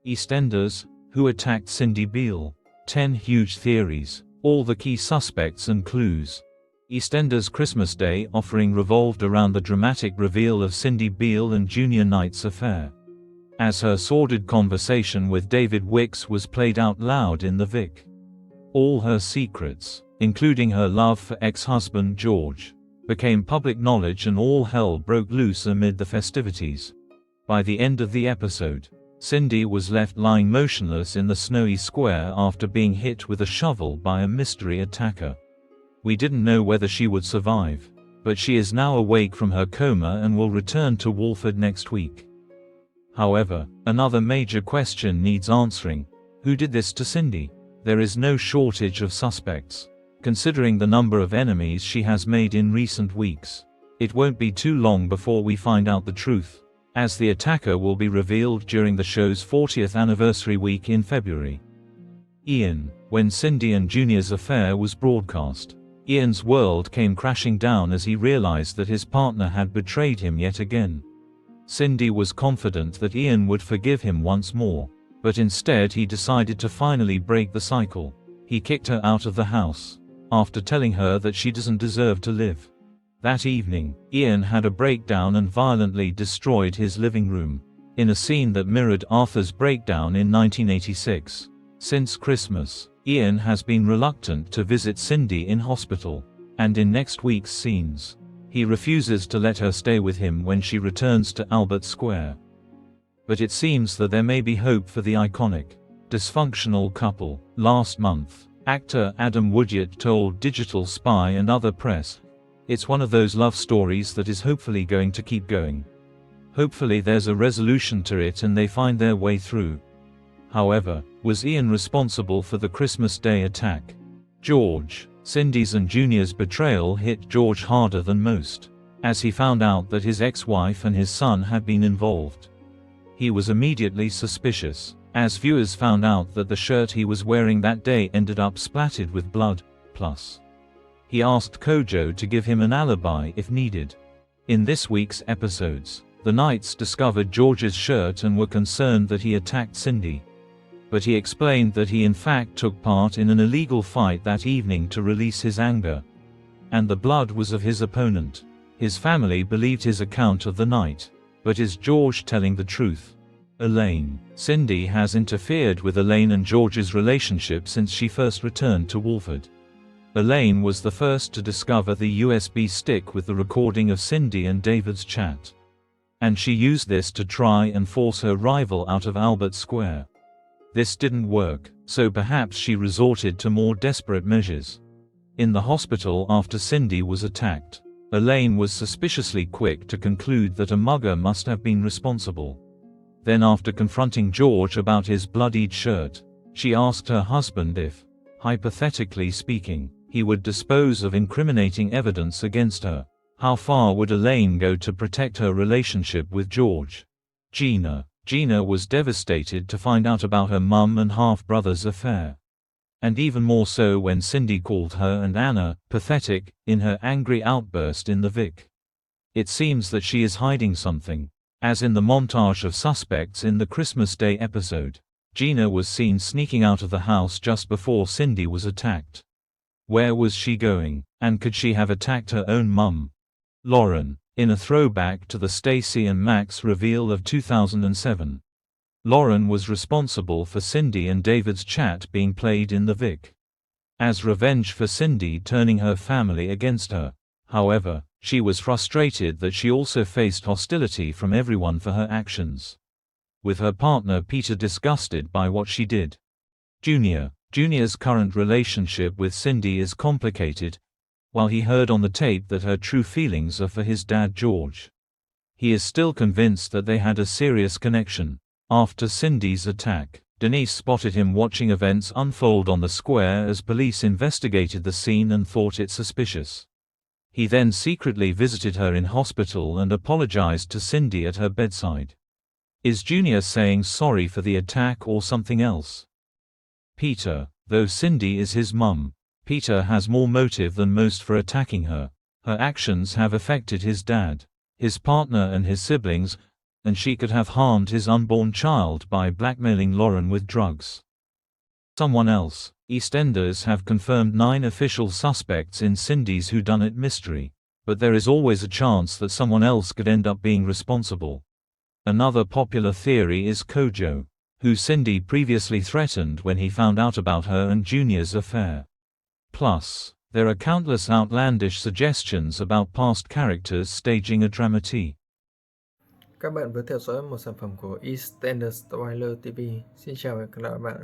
EastEnders, who attacked Cindy Beale? 10 huge theories, all the key suspects and clues. EastEnders' Christmas Day offering revolved around the dramatic reveal of Cindy Beale and Junior Knight's affair, as her sordid conversation with David Wicks was played out loud in the Vic. All her secrets, including her love for ex-husband George, became public knowledge and all hell broke loose amid the festivities. By the end of the episode, Cindy was left lying motionless in the snowy square after being hit with a shovel by a mystery attacker. We didn't know whether she would survive, but she is now awake from her coma and will return to Walford next week. However, another major question needs answering. Who did this to Cindy? There is no shortage of suspects, considering the number of enemies she has made in recent weeks. It won't be too long before we find out the truth, as the attacker will be revealed during the show's 40th anniversary week in February. Ian. When Cindy and Junior's affair was broadcast, Ian's world came crashing down as he realized that his partner had betrayed him yet again. Cindy was confident that Ian would forgive him once more, but instead he decided to finally break the cycle. He kicked her out of the house, after telling her that she doesn't deserve to live. That evening, Ian had a breakdown and violently destroyed his living room, in a scene that mirrored Arthur's breakdown in 1986. Since Christmas, Ian has been reluctant to visit Cindy in hospital, and in next week's scenes, he refuses to let her stay with him when she returns to Albert Square. But it seems that there may be hope for the iconic, dysfunctional couple. Last month, actor Adam Whodunit told Digital Spy and other press, "It's one of those love stories that is hopefully going to keep going. Hopefully there's a resolution to it and they find their way through." However, was Ian responsible for the Christmas Day attack? George. Cindy's and Junior's betrayal hit George harder than most, as he found out that his ex-wife and his son had been involved. He was immediately suspicious, as viewers found out that the shirt he was wearing that day ended up splattered with blood. Plus, he asked Kojo to give him an alibi if needed. In this week's episodes, the Knights discovered George's shirt and were concerned that he attacked Cindy. But he explained that he in fact took part in an illegal fight that evening to release his anger, and the blood was of his opponent. His family believed his account of the night, but is George telling the truth? Elaine. Cindy has interfered with Elaine and George's relationship since she first returned to Walford. Elaine was the first to discover the USB stick with the recording of Cindy and David's chat, and she used this to try and force her rival out of Albert Square. This didn't work, so perhaps she resorted to more desperate measures. In the hospital after Cindy was attacked, Elaine was suspiciously quick to conclude that a mugger must have been responsible. Then after confronting George about his bloodied shirt, she asked her husband if, hypothetically speaking, he would dispose of incriminating evidence against her. How far would Elaine go to protect her relationship with George? Gina. Gina was devastated to find out about her mum and half-brother's affair, and even more so when Cindy called her and Anna pathetic in her angry outburst in the Vic. It seems that she is hiding something, as in the montage of suspects in the Christmas Day episode. Gina was seen sneaking out of the house just before Cindy was attacked. Where was she going, and could she have attacked her own mum? Lauren. In a throwback to the Stacy and Max reveal of 2007, Lauren was responsible for Cindy and David's chat being played in the Vic, as revenge for Cindy turning her family against her. However, she was frustrated that she also faced hostility from everyone for her actions, with her partner Peter disgusted by what she did. Junior. Junior's current relationship with Cindy is complicated. While he heard on the tape that her true feelings are for his dad George, he is still convinced that they had a serious connection. After Cindy's attack, Denise spotted him watching events unfold on the square as police investigated the scene and thought it suspicious. He then secretly visited her in hospital and apologized to Cindy at her bedside. Is Junior saying sorry for the attack or something else? Peter. Though Cindy is his mum, Peter has more motive than most for attacking her. Her actions have affected his dad, his partner and his siblings, and she could have harmed his unborn child by blackmailing Lauren with drugs. Someone else. EastEnders have confirmed 9 official suspects in Cindy's whodunit mystery. But there is always a chance that someone else could end up being responsible. Another popular theory is Kojo, who Cindy previously threatened when he found out about her and Junior's affair. Plus, there are countless outlandish suggestions about past characters staging a dramedy. Các bạn vừa theo dõi một sản phẩm của EastEnders Spoiler TV. Xin chào và hẹn gặp lại các bạn.